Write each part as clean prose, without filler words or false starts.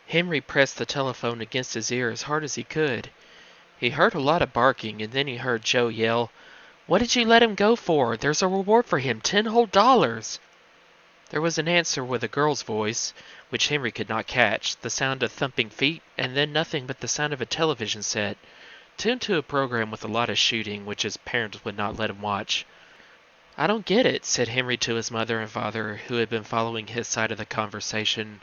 Henry pressed the telephone against his ear as hard as he could. He heard a lot of barking, and then he heard Joe yell, "What did you let him go for? There's a reward for him, $10 whole." There was an answer with a girl's voice, which Henry could not catch, the sound of thumping feet, and then nothing but the sound of a television set, tuned to a program with a lot of shooting, which his parents would not let him watch. "I don't get it," said Henry to his mother and father, who had been following his side of the conversation.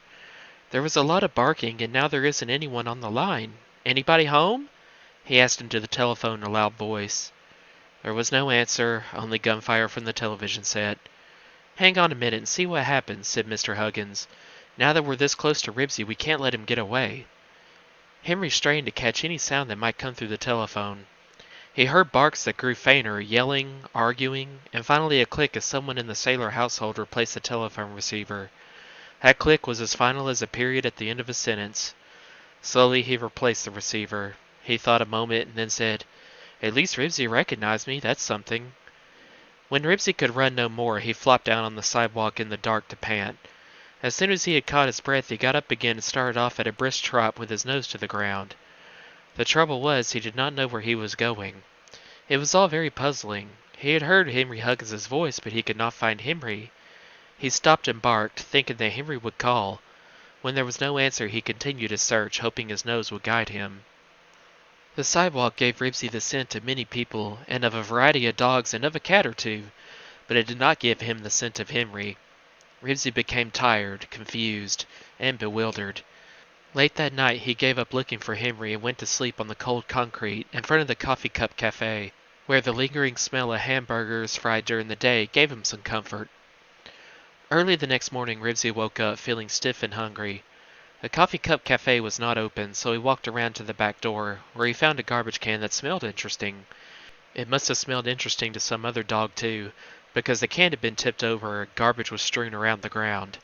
"There was a lot of barking, and now there isn't anyone on the line. Anybody home?" he asked into the telephone in a loud voice. There was no answer, only gunfire from the television set. "Hang on a minute and see what happens," said Mr. Huggins. "Now that we're this close to Ribsy, we can't let him get away." Henry strained to catch any sound that might come through the telephone. He heard barks that grew fainter, yelling, arguing, and finally a click as someone in the Saylor household replaced the telephone receiver. That click was as final as a period at the end of a sentence. Slowly he replaced the receiver. He thought a moment and then said, "At least Ribsy recognized me, that's something." When Ribsy could run no more, he flopped down on the sidewalk in the dark to pant. As soon as he had caught his breath, he got up again and started off at a brisk trot with his nose to the ground. The trouble was, he did not know where he was going. It was all very puzzling. He had heard Henry Huggins' voice, but he could not find Henry. He stopped and barked, thinking that Henry would call. When there was no answer, he continued his search, hoping his nose would guide him. The sidewalk gave Ribsy the scent of many people, and of a variety of dogs, and of a cat or two, but it did not give him the scent of Henry. Ribsy became tired, confused, and bewildered. Late that night he gave up looking for Henry and went to sleep on the cold concrete in front of the Coffee Cup Cafe, where the lingering smell of hamburgers fried during the day gave him some comfort. Early the next morning Ribsy woke up feeling stiff and hungry. The Coffee Cup Cafe was not open, so he walked around to the back door, where he found a garbage can that smelled interesting. It must have smelled interesting to some other dog too, because the can had been tipped over and garbage was strewn around the ground.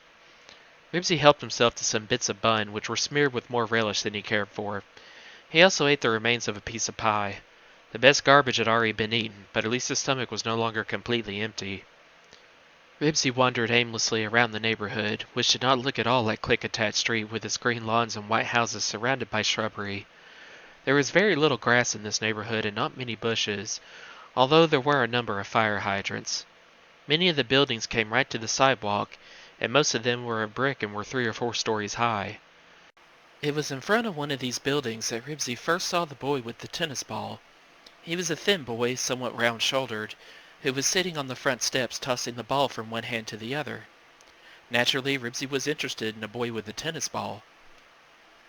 Ribsy helped himself to some bits of bun, which were smeared with more relish than he cared for. He also ate the remains of a piece of pie. The best garbage had already been eaten, but at least his stomach was no longer completely empty. Ribsy wandered aimlessly around the neighborhood, which did not look at all like Klickitat Street with its green lawns and white houses surrounded by shrubbery. There was very little grass in this neighborhood and not many bushes, although there were a number of fire hydrants. Many of the buildings came right to the sidewalk, and most of them were of brick and were 3 or 4 stories high. It was in front of one of these buildings that Ribsy first saw the boy with the tennis ball. He was a thin boy, somewhat round-shouldered, who was sitting on the front steps tossing the ball from one hand to the other. Naturally, Ribsy was interested in a boy with a tennis ball.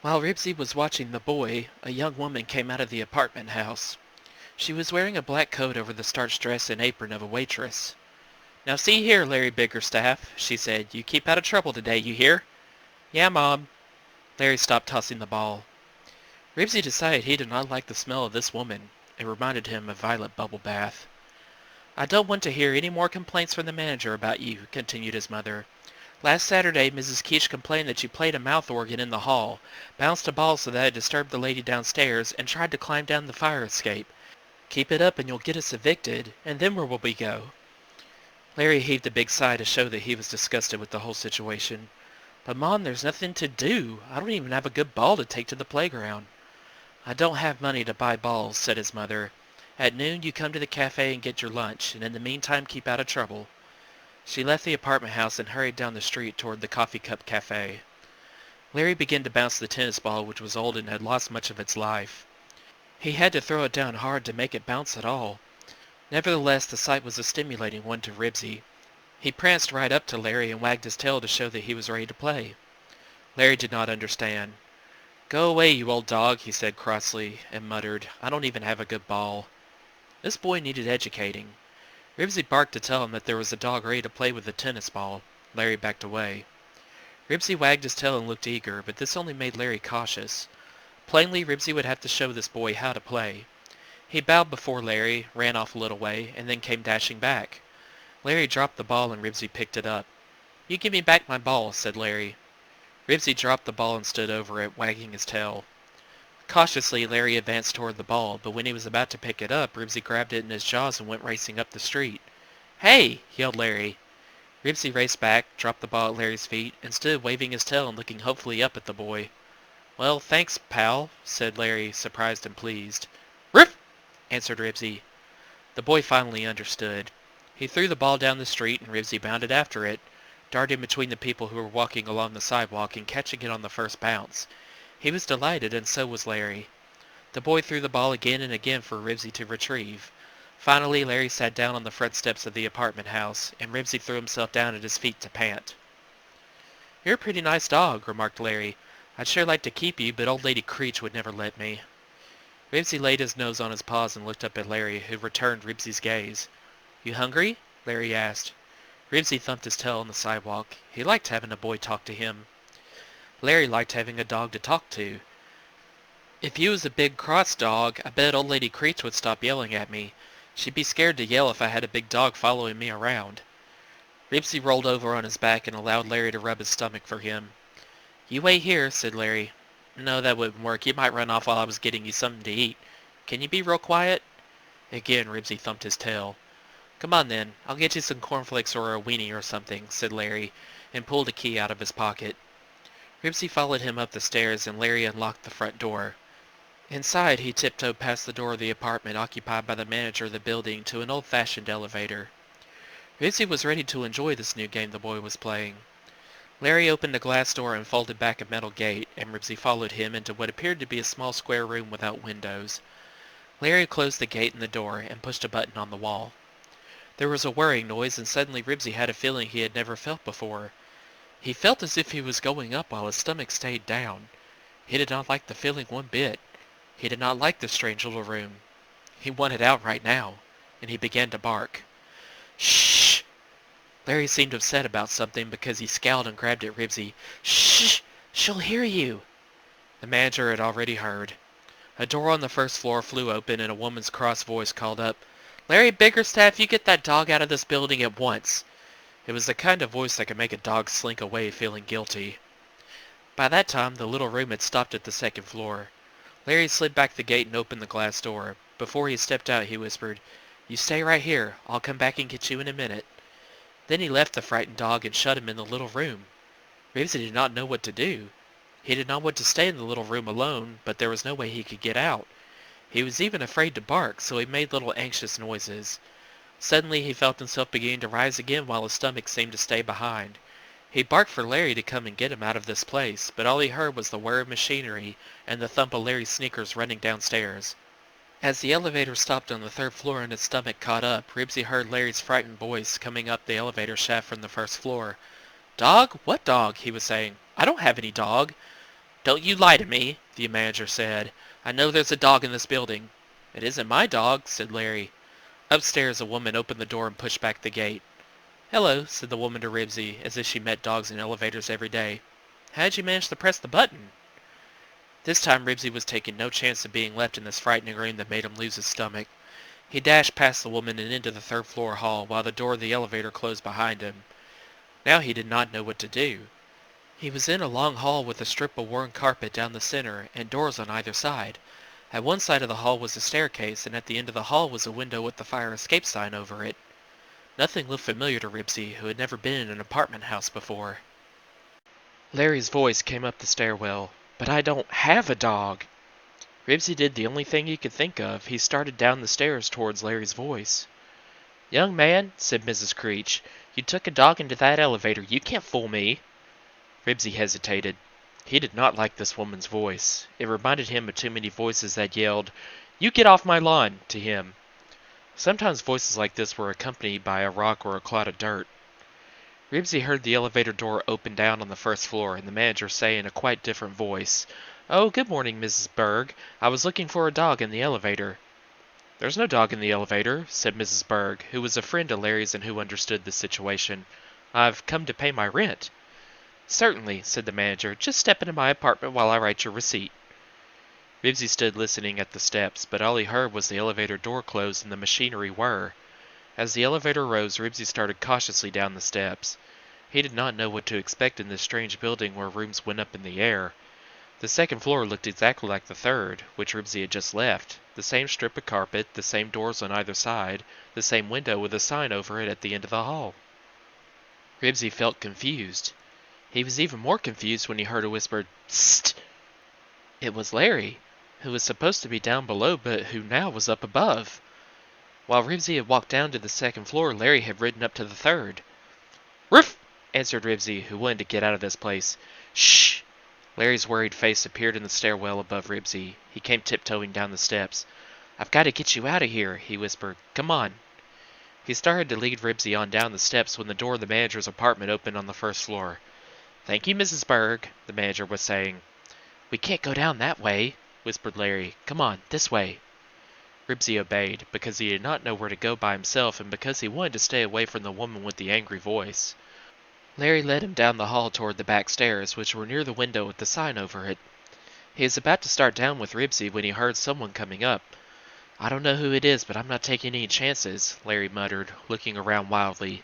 While Ribsy was watching the boy, a young woman came out of the apartment house. She was wearing a black coat over the starched dress and apron of a waitress. "Now see here, Larry Biggerstaff," she said, "you keep out of trouble today, you hear?" "Yeah, Mom." Larry stopped tossing the ball. Ribsy decided he did not like the smell of this woman. It reminded him of Violet Bubble Bath. "I don't want to hear any more complaints from the manager about you," continued his mother. "Last Saturday Mrs. Keach complained that you played a mouth organ in the hall, bounced a ball so that it disturbed the lady downstairs, and tried to climb down the fire escape. Keep it up and you'll get us evicted, and then where will we go?" Larry heaved a big sigh to show that he was disgusted with the whole situation. "But Mom, there's nothing to do. I don't even have a good ball to take to the playground." "I don't have money to buy balls," said his mother. "At noon you come to the cafe and get your lunch, and in the meantime keep out of trouble." She left the apartment house and hurried down the street toward the Coffee Cup Cafe. Larry began to bounce the tennis ball, which was old and had lost much of its life. He had to throw it down hard to make it bounce at all. Nevertheless, the sight was a stimulating one to Ribsy. He pranced right up to Larry and wagged his tail to show that he was ready to play. Larry did not understand. "Go away, you old dog," he said crossly, and muttered, "I don't even have a good ball." This boy needed educating. Ribsy barked to tell him that there was a dog ready to play with a tennis ball. Larry backed away. Ribsy wagged his tail and looked eager, but this only made Larry cautious. Plainly, Ribsy would have to show this boy how to play. He bowed before Larry, ran off a little way, and then came dashing back. Larry dropped the ball and Ribsy picked it up. "You give me back my ball," said Larry. Ribsy dropped the ball and stood over it, wagging his tail. Cautiously, Larry advanced toward the ball, but when he was about to pick it up, Ribsy grabbed it in his jaws and went racing up the street. "Hey!" yelled Larry. Ribsy raced back, dropped the ball at Larry's feet, and stood waving his tail and looking hopefully up at the boy. "Well, thanks, pal," said Larry, surprised and pleased. "Riff!" answered Ribsy. The boy finally understood. He threw the ball down the street and Ribsy bounded after it, darting between the people who were walking along the sidewalk and catching it on the first bounce. He was delighted, and so was Larry. The boy threw the ball again and again for Ribsy to retrieve. Finally, Larry sat down on the front steps of the apartment house, and Ribsy threw himself down at his feet to pant. "You're a pretty nice dog," remarked Larry. "I'd sure like to keep you, but old Lady Creech would never let me." Ribsy laid his nose on his paws and looked up at Larry, who returned Ribsy's gaze. "You hungry?" Larry asked. Ribsy thumped his tail on the sidewalk. He liked having a boy talk to him. Larry liked having a dog to talk to. "If you was a big cross dog, I bet old Lady Creech would stop yelling at me. She'd be scared to yell if I had a big dog following me around." Ribsy rolled over on his back and allowed Larry to rub his stomach for him. "You wait here," said Larry. "No, that wouldn't work. You might run off while I was getting you something to eat. Can you be real quiet?" Again Ribsy thumped his tail. "Come on then, I'll get you some cornflakes or a weenie or something," said Larry, and pulled a key out of his pocket. Ribsy followed him up the stairs, and Larry unlocked the front door. Inside, he tiptoed past the door of the apartment occupied by the manager of the building to an old-fashioned elevator. Ribsy was ready to enjoy this new game the boy was playing. Larry opened a glass door and folded back a metal gate, and Ribsy followed him into what appeared to be a small square room without windows. Larry closed the gate and the door and pushed a button on the wall. There was a whirring noise, and suddenly Ribsy had a feeling he had never felt before. He felt as if he was going up while his stomach stayed down. He did not like the feeling one bit. He did not like this strange little room. He wanted out right now, and he began to bark. "Shh!" Larry seemed upset about something because he scowled and grabbed at Ribsy. "Shh! She'll hear you!" The manager had already heard. A door on the first floor flew open, and a woman's cross voice called up, "Larry Biggerstaff, you get that dog out of this building at once." It was the kind of voice that could make a dog slink away feeling guilty. By that time, the little room had stopped at the second floor. Larry slid back the gate and opened the glass door. Before he stepped out, he whispered, "You stay right here. I'll come back and get you in a minute." Then he left the frightened dog and shut him in the little room. Ribsy did not know what to do. He did not want to stay in the little room alone, but there was no way he could get out. He was even afraid to bark, so he made little anxious noises. Suddenly he felt himself beginning to rise again while his stomach seemed to stay behind. He barked for Larry to come and get him out of this place, but all he heard was the whir of machinery and the thump of Larry's sneakers running downstairs. As the elevator stopped on the third floor and his stomach caught up, Ribsy heard Larry's frightened voice coming up the elevator shaft from the first floor. "Dog? What dog?" he was saying. "I don't have any dog." "Don't you lie to me," the manager said. "I know there's a dog in this building." "It isn't my dog," said Larry. Upstairs, a woman opened the door and pushed back the gate. "Hello," said the woman to Ribsy, as if she met dogs in elevators every day. "How'd you manage to press the button?" This time Ribsy was taking no chance of being left in this frightening room that made him lose his stomach. He dashed past the woman and into the third floor hall, while the door of the elevator closed behind him. Now he did not know what to do. He was in a long hall with a strip of worn carpet down the center and doors on either side. At one side of the hall was a staircase, and at the end of the hall was a window with the fire escape sign over it. Nothing looked familiar to Ribsy, who had never been in an apartment house before. Larry's voice came up the stairwell. "But I don't have a dog." Ribsy did the only thing he could think of. He started down the stairs towards Larry's voice. "Young man," said Mrs. Creech, "you took a dog into that elevator. You can't fool me." Ribsy hesitated. He did not like this woman's voice. It reminded him of too many voices that yelled, "You get off my lawn," to him. Sometimes voices like this were accompanied by a rock or a clod of dirt. Ribsy heard the elevator door open down on the first floor, and the manager say in a quite different voice, "Oh, good morning, Mrs. Berg. I was looking for a dog in the elevator." "There's no dog in the elevator," said Mrs. Berg, who was a friend of Larry's and who understood the situation. "I've come to pay my rent." "Certainly," said the manager. "Just step into my apartment while I write your receipt." Ribsy stood listening at the steps, but all he heard was the elevator door close and the machinery whir. As the elevator rose, Ribsy started cautiously down the steps. He did not know what to expect in this strange building where rooms went up in the air. The second floor looked exactly like the third, which Ribsy had just left. The same strip of carpet, the same doors on either side, the same window with a sign over it at the end of the hall. Ribsy felt confused. He was even more confused when he heard a whispered "Psst!" It was Larry, who was supposed to be down below but who now was up above. While Ribsy had walked down to the second floor, Larry had ridden up to the third. "Roof!" answered Ribsy, who wanted to get out of this place. "Shh!" Larry's worried face appeared in the stairwell above Ribsy. He came tiptoeing down the steps. "I've got to get you out of here," he whispered. "Come on." He started to lead Ribsy on down the steps when the door of the manager's apartment opened on the first floor. "Thank you, Mrs. Berg," the manager was saying. "We can't go down that way," whispered Larry. "Come on, this way." Ribsy obeyed, because he did not know where to go by himself and because he wanted to stay away from the woman with the angry voice. Larry led him down the hall toward the back stairs, which were near the window with the sign over it. He was about to start down with Ribsy when he heard someone coming up. "I don't know who it is, but I'm not taking any chances," Larry muttered, looking around wildly.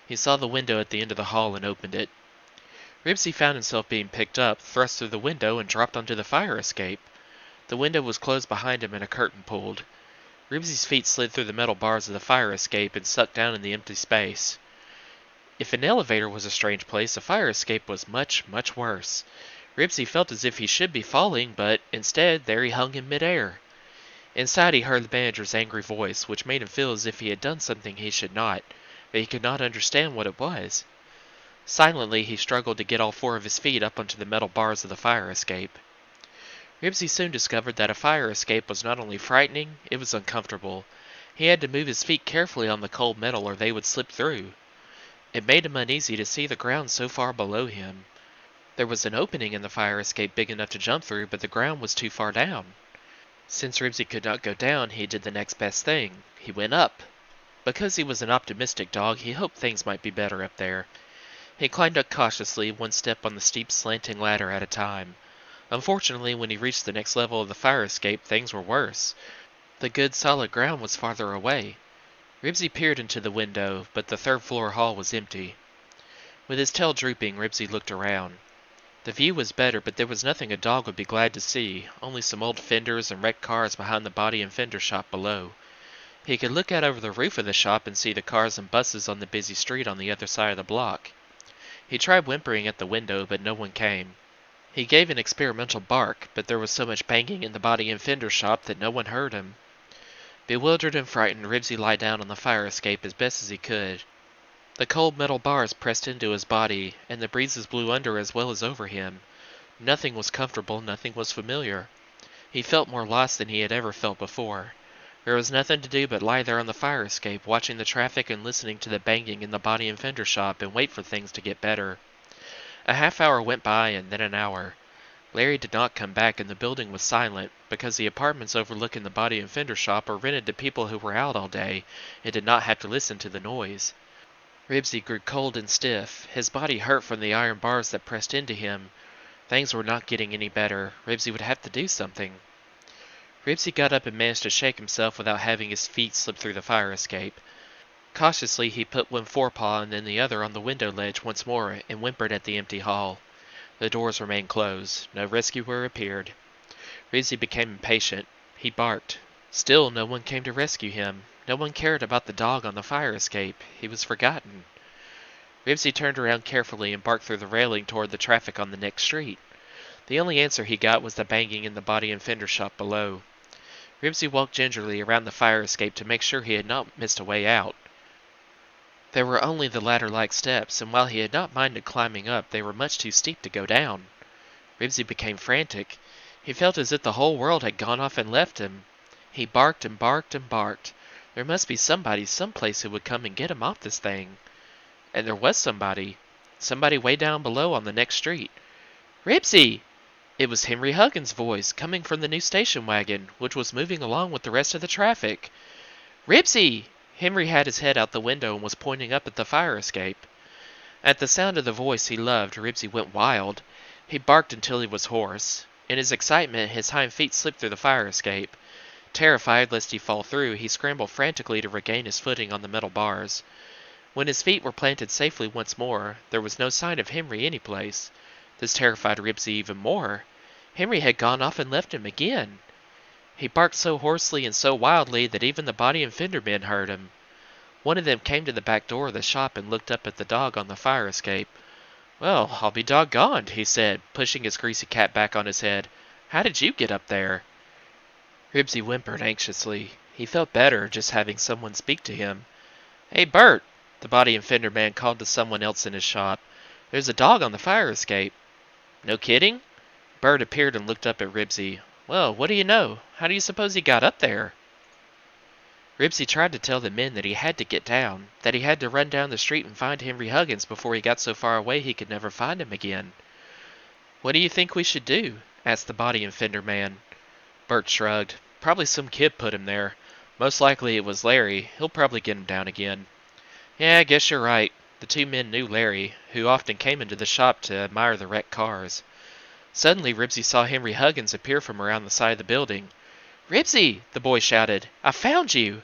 He saw the window at the end of the hall and opened it. Ribsy found himself being picked up, thrust through the window, and dropped onto the fire escape. The window was closed behind him and a curtain pulled. Ribsy's feet slid through the metal bars of the fire escape and sucked down in the empty space. If an elevator was a strange place, a fire escape was much, much worse. Ribsy felt as if he should be falling, but instead there he hung in midair. Inside he heard the manager's angry voice, which made him feel as if he had done something he should not, but he could not understand what it was. Silently he struggled to get all four of his feet up onto the metal bars of the fire escape. Ribsy soon discovered that a fire escape was not only frightening, it was uncomfortable. He had to move his feet carefully on the cold metal or they would slip through. It made him uneasy to see the ground so far below him. There was an opening in the fire escape big enough to jump through, but the ground was too far down. Since Ribsy could not go down, he did the next best thing. He went up. Because he was an optimistic dog, he hoped things might be better up there. He climbed up cautiously, one step on the steep slanting ladder at a time. Unfortunately, when he reached the next level of the fire escape, things were worse. The good solid ground was farther away. Ribsy peered into the window, but the third-floor hall was empty. With his tail drooping, Ribsy looked around. The view was better, but there was nothing a dog would be glad to see, only some old fenders and wrecked cars behind the body and fender shop below. He could look out over the roof of the shop and see the cars and buses on the busy street on the other side of the block. He tried whimpering at the window, but no one came. He gave an experimental bark, but there was so much banging in the body and fender shop that no one heard him. Bewildered and frightened, Ribsy lay down on the fire escape as best as he could. The cold metal bars pressed into his body, and the breezes blew under as well as over him. Nothing was comfortable, nothing was familiar. He felt more lost than he had ever felt before. There was nothing to do but lie there on the fire escape, watching the traffic and listening to the banging in the body and fender shop, and wait for things to get better. A half-hour went by, and then an hour. Larry did not come back, and the building was silent, because the apartments overlooking the body and fender shop were rented to people who were out all day, and did not have to listen to the noise. Ribsy grew cold and stiff. His body hurt from the iron bars that pressed into him. Things were not getting any better. Ribsy would have to do something. Ribsy got up and managed to shake himself without having his feet slip through the fire escape. Cautiously he put one forepaw and then the other on the window ledge once more and whimpered at the empty hall. The doors remained closed. No rescuer appeared. Ribsy became impatient. He barked. Still no one came to rescue him. No one cared about the dog on the fire escape. He was forgotten. Ribsy turned around carefully and barked through the railing toward the traffic on the next street. The only answer he got was the banging in the body and fender shop below. Ribsy walked gingerly around the fire escape to make sure he had not missed a way out. There were only the ladder-like steps, and while he had not minded climbing up, they were much too steep to go down. Ribsy became frantic. He felt as if the whole world had gone off and left him. He barked and barked and barked. There must be somebody someplace who would come and get him off this thing. And there was somebody. Somebody way down below on the next street. "Ribsy!" It was Henry Huggins' voice, coming from the new station wagon, which was moving along with the rest of the traffic. "Ribsy!" Henry had his head out the window and was pointing up at the fire escape. At the sound of the voice he loved, Ribsy went wild. He barked until he was hoarse. In his excitement, his hind feet slipped through the fire escape. Terrified lest he fall through, he scrambled frantically to regain his footing on the metal bars. When his feet were planted safely once more, there was no sign of Henry anyplace. This terrified Ribsy even more. Henry had gone off and left him again. He barked so hoarsely and so wildly that even the body and fender men heard him. One of them came to the back door of the shop and looked up at the dog on the fire escape. "Well, I'll be doggoned," he said, pushing his greasy cap back on his head. How did you get up there?" Ribsy whimpered anxiously. He felt better just having someone speak to him. "Hey, Bert," the body and fender man called to someone else in his shop. "There's a dog on the fire escape." "No kidding?" Bert appeared and looked up at Ribsy. "Well, what do you know? How do you suppose he got up there?" Ribsy tried to tell the men that he had to get down, that he had to run down the street and find Henry Huggins before he got so far away he could never find him again. "What do you think we should do?" asked the body and fender man. Bert shrugged. "Probably some kid put him there. Most likely it was Larry. He'll probably get him down again." "Yeah, I guess you're right." The two men knew Larry, who often came into the shop to admire the wrecked cars. Suddenly Ribsy saw Henry Huggins appear from around the side of the building. "Ribsy!" the boy shouted. "I found you!"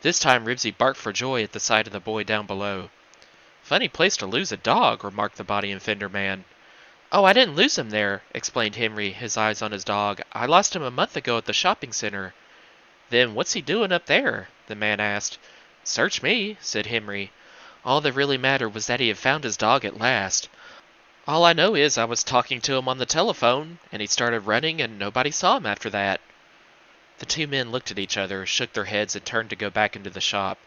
This time Ribsy barked for joy at the sight of the boy down below. "Funny place to lose a dog," remarked the body and fender man. "Oh, I didn't lose him there," explained Henry, his eyes on his dog. "I lost him a month ago at the shopping center." "Then what's he doing up there?" the man asked. "Search me," said Henry. All that really mattered was that he had found his dog at last. "All I know is I was talking to him on the telephone, and he started running, and nobody saw him after that." The two men looked at each other, shook their heads, and turned to go back into the shop.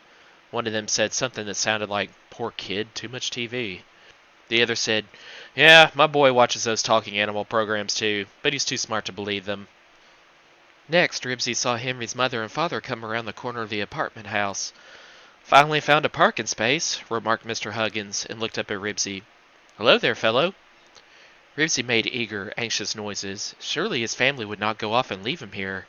One of them said something that sounded like, "Poor kid, too much TV." The other said, "Yeah, my boy watches those talking animal programs too, but he's too smart to believe them." Next, Ribsy saw Henry's mother and father come around the corner of the apartment house. "Finally found a parking space," remarked Mr. Huggins, and looked up at Ribsy. "Hello there, fellow." Ribsy made eager, anxious noises. Surely his family would not go off and leave him here.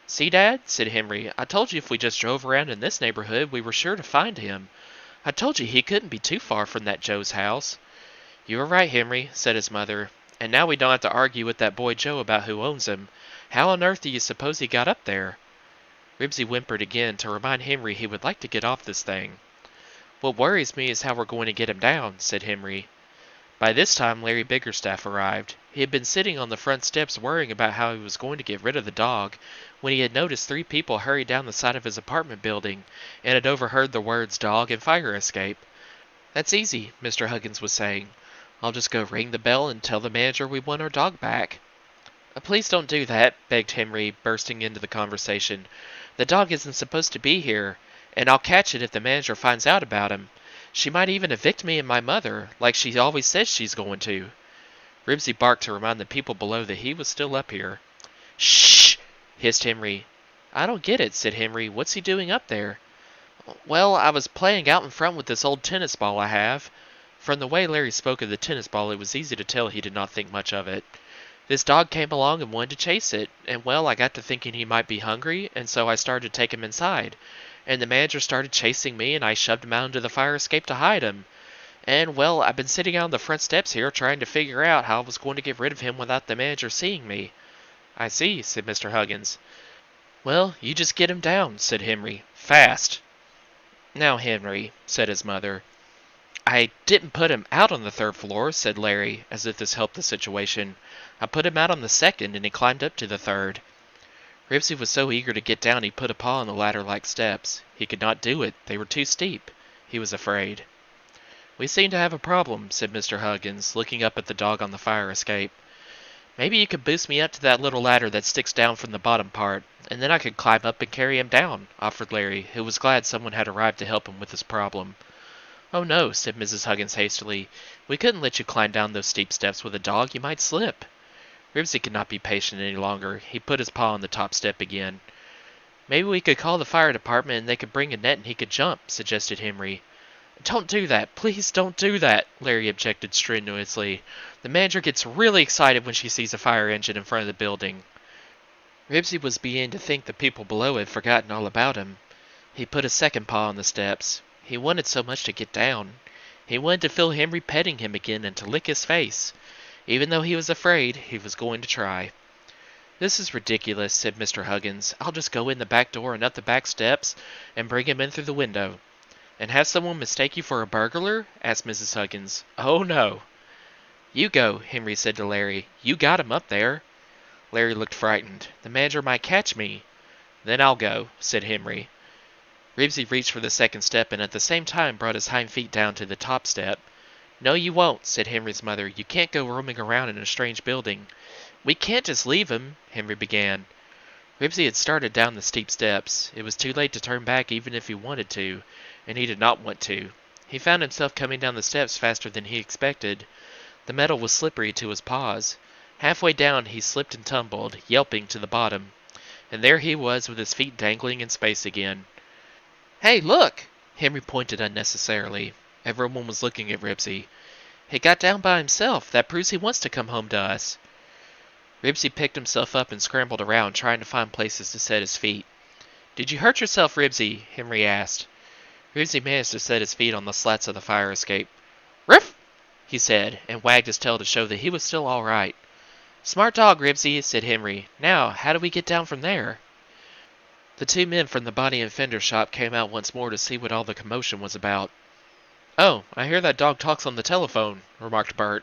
"See, Dad," said Henry, "I told you if we just drove around in this neighborhood, we were sure to find him. I told you he couldn't be too far from that Joe's house." "You were right, Henry," said his mother. "And now we don't have to argue with that boy Joe about who owns him. How on earth do you suppose he got up there?" Ribsy whimpered again to remind Henry he would like to get off this thing. "What worries me is how we're going to get him down," said Henry. By this time Larry Biggerstaff arrived. He had been sitting on the front steps worrying about how he was going to get rid of the dog, when he had noticed three people hurry down the side of his apartment building, and had overheard the words "dog" and "fire escape." "That's easy," Mr. Huggins was saying. "I'll just go ring the bell and tell the manager we want our dog back." "Please don't do that," begged Henry, bursting into the conversation. "The dog isn't supposed to be here, and I'll catch it if the manager finds out about him. She might even evict me and my mother, like she always says she's going to." Ribsy barked to remind the people below that he was still up here. "Shh!" hissed Henry. "I don't get it," said Henry. "What's he doing up there?" "Well, I was playing out in front with this old tennis ball I have." From the way Larry spoke of the tennis ball, it was easy to tell he did not think much of it. "This dog came along and wanted to chase it, and well, I got to thinking he might be hungry, and so I started to take him inside. And the manager started chasing me, and I shoved him out into the fire escape to hide him. And, well, I've been sitting out on the front steps here trying to figure out how I was going to get rid of him without the manager seeing me." "I see," said Mr. Huggins. "Well, you just get him down," said Henry. "Fast." "Now, Henry," said his mother. "I didn't put him out on the third floor," said Larry, as if this helped the situation. "I put him out on the second, and he climbed up to the third." Ribsy was so eager to get down he put a paw on the ladder-like steps. He could not do it. They were too steep. He was afraid. "We seem to have a problem," said Mr. Huggins, looking up at the dog on the fire escape. "Maybe you could boost me up to that little ladder that sticks down from the bottom part, and then I could climb up and carry him down," offered Larry, who was glad someone had arrived to help him with his problem. "Oh no," said Mrs. Huggins hastily. "We couldn't let you climb down those steep steps with a dog. You might slip." Ribsy could not be patient any longer. He put his paw on the top step again. "Maybe we could call the fire department and they could bring a net and he could jump," suggested Henry. "Don't do that. Please don't do that," Larry objected strenuously. "The manager gets really excited when she sees a fire engine in front of the building." Ribsy was beginning to think the people below had forgotten all about him. He put a second paw on the steps. He wanted so much to get down. He wanted to feel Henry petting him again and to lick his face. Even though he was afraid, he was going to try. "This is ridiculous," said Mr. Huggins. "I'll just go in the back door and up the back steps and bring him in through the window." "And have someone mistake you for a burglar?" asked Mrs. Huggins. "Oh, no." "You go," Henry said to Larry. "You got him up there." Larry looked frightened. "The manager might catch me." "Then I'll go," said Henry. Ribsy reached for the second step and at the same time brought his hind feet down to the top step. "No, you won't," said Henry's mother. "You can't go roaming around in a strange building. We can't just leave him, Henry began. Ribsy had started down the steep steps. It was too late to turn back even if he wanted to, and he did not want to. He found himself coming down the steps faster than he expected. The metal was slippery to his paws. Halfway down he slipped and tumbled, yelping to the bottom. And there he was with his feet dangling in space again. "Hey, look!" Henry pointed unnecessarily. Everyone was looking at Ribsy. "He got down by himself. That proves he wants to come home to us." Ribsy picked himself up and scrambled around, trying to find places to set his feet. "Did you hurt yourself, Ribsy?" Henry asked. Ribsy managed to set his feet on the slats of the fire escape. "Ruff!" he said, and wagged his tail to show that he was still all right. "Smart dog, Ribsy," said Henry. "Now, how do we get down from there?" The two men from the body and fender shop came out once more to see what all the commotion was about. "Oh, I hear that dog talks on the telephone," remarked Bert.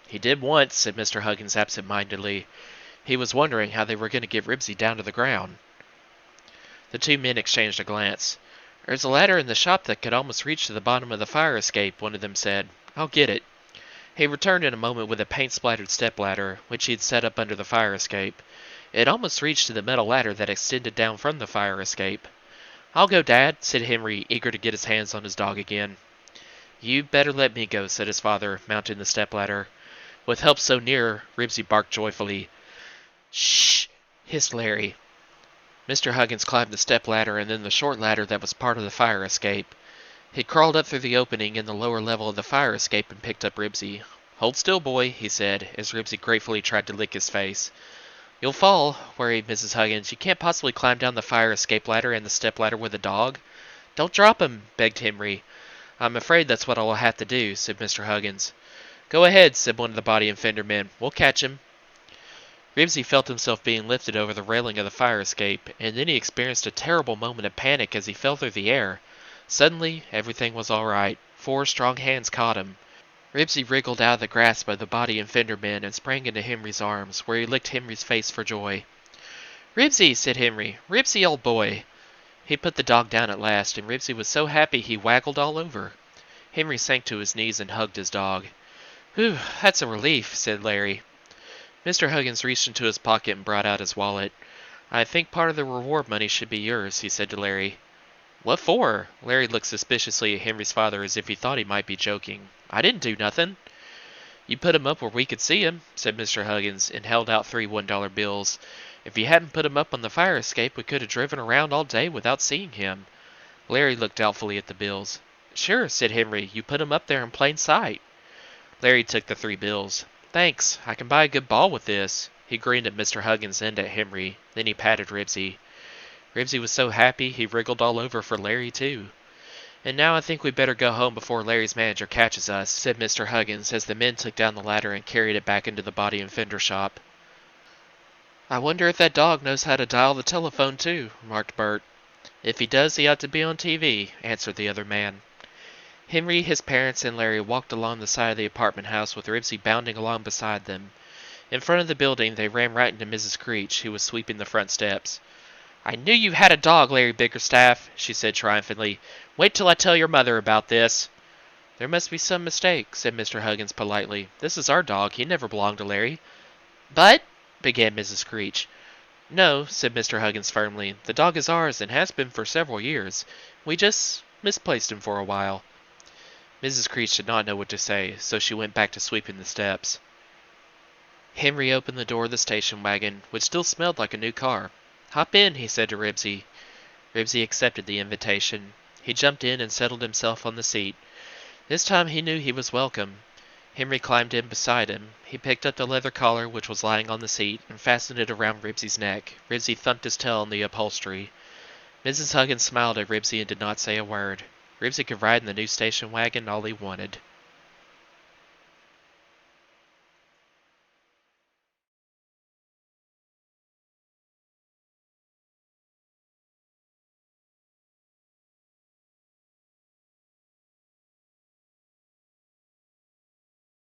"He did once," said Mr. Huggins absent-mindedly. He was wondering how they were going to get Ribsy down to the ground. The two men exchanged a glance. "There's a ladder in the shop that could almost reach to the bottom of the fire escape," one of them said. "I'll get it." He returned in a moment with a paint-splattered stepladder, which he had set up under the fire escape. It almost reached to the metal ladder that extended down from the fire escape. "I'll go, Dad," said Henry, eager to get his hands on his dog again. "You better let me go," said his father, mounting the stepladder. With help so near, Ribsy barked joyfully. "Shh!" hissed Larry. Mr. Huggins climbed the stepladder and then the short ladder that was part of the fire escape. He crawled up through the opening in the lower level of the fire escape and picked up Ribsy. "Hold still, boy," he said, as Ribsy gratefully tried to lick his face. "You'll fall," worried Mrs. Huggins. "You can't possibly climb down the fire escape ladder and the stepladder with a dog." "Don't drop him," begged Henry. "I'm afraid that's what I'll have to do," said Mr. Huggins. "Go ahead," said one of the body and fender men. "We'll catch him." Ribsy felt himself being lifted over the railing of the fire escape, and then he experienced a terrible moment of panic as he fell through the air. Suddenly, everything was all right. 4 strong hands caught him. Ribsy wriggled out of the grasp of the body and fender men and sprang into Henry's arms, where he licked Henry's face for joy. "Ribsy," said Henry. "Ribsy, old boy." He put the dog down at last, and Ribsy was so happy he waggled all over. Henry sank to his knees and hugged his dog. "Whew, that's a relief," said Larry. Mr. Huggins reached into his pocket and brought out his wallet. "I think part of the reward money should be yours," he said to Larry. "What for?" Larry looked suspiciously at Henry's father as if he thought he might be joking. "I didn't do nothing." "You put him up where we could see him," said Mr. Huggins, and held out 3 $1 bills. "If you hadn't put him up on the fire escape, we could have driven around all day without seeing him." Larry looked doubtfully at the bills. "Sure," said Henry. "You put him up there in plain sight." Larry took the 3 bills. "Thanks. I can buy a good ball with this." He grinned at Mr. Huggins and at Henry. Then he patted Ribsy. Ribsy was so happy he wriggled all over for Larry, too. "And now I think we'd better go home before Larry's manager catches us," said Mr. Huggins as the men took down the ladder and carried it back into the body and fender shop. "I wonder if that dog knows how to dial the telephone, too," remarked Bert. "If he does, he ought to be on TV," answered the other man. Henry, his parents, and Larry walked along the side of the apartment house with Ribsy bounding along beside them. In front of the building, they ran right into Mrs. Creech, who was sweeping the front steps. "I knew you had a dog, Larry Bickerstaff," she said triumphantly. "Wait till I tell your mother about this." "There must be some mistake," said Mr. Huggins politely. "This is our dog. He never belonged to Larry." "But—" began Mrs. Creech. "No," said Mr. Huggins firmly. "The dog is ours and has been for several years. We just misplaced him for a while." Mrs. Creech did not know what to say, so she went back to sweeping the steps. Henry opened the door of the station wagon, which still smelled like a new car. "Hop in," he said to Ribsy. Ribsy accepted the invitation. He jumped in and settled himself on the seat. This time he knew he was welcome. Henry climbed in beside him. He picked up the leather collar which was lying on the seat and fastened it around Ribsy's neck. Ribsy thumped his tail on the upholstery. Mrs. Huggins smiled at Ribsy and did not say a word. Ribsy could ride in the new station wagon all he wanted.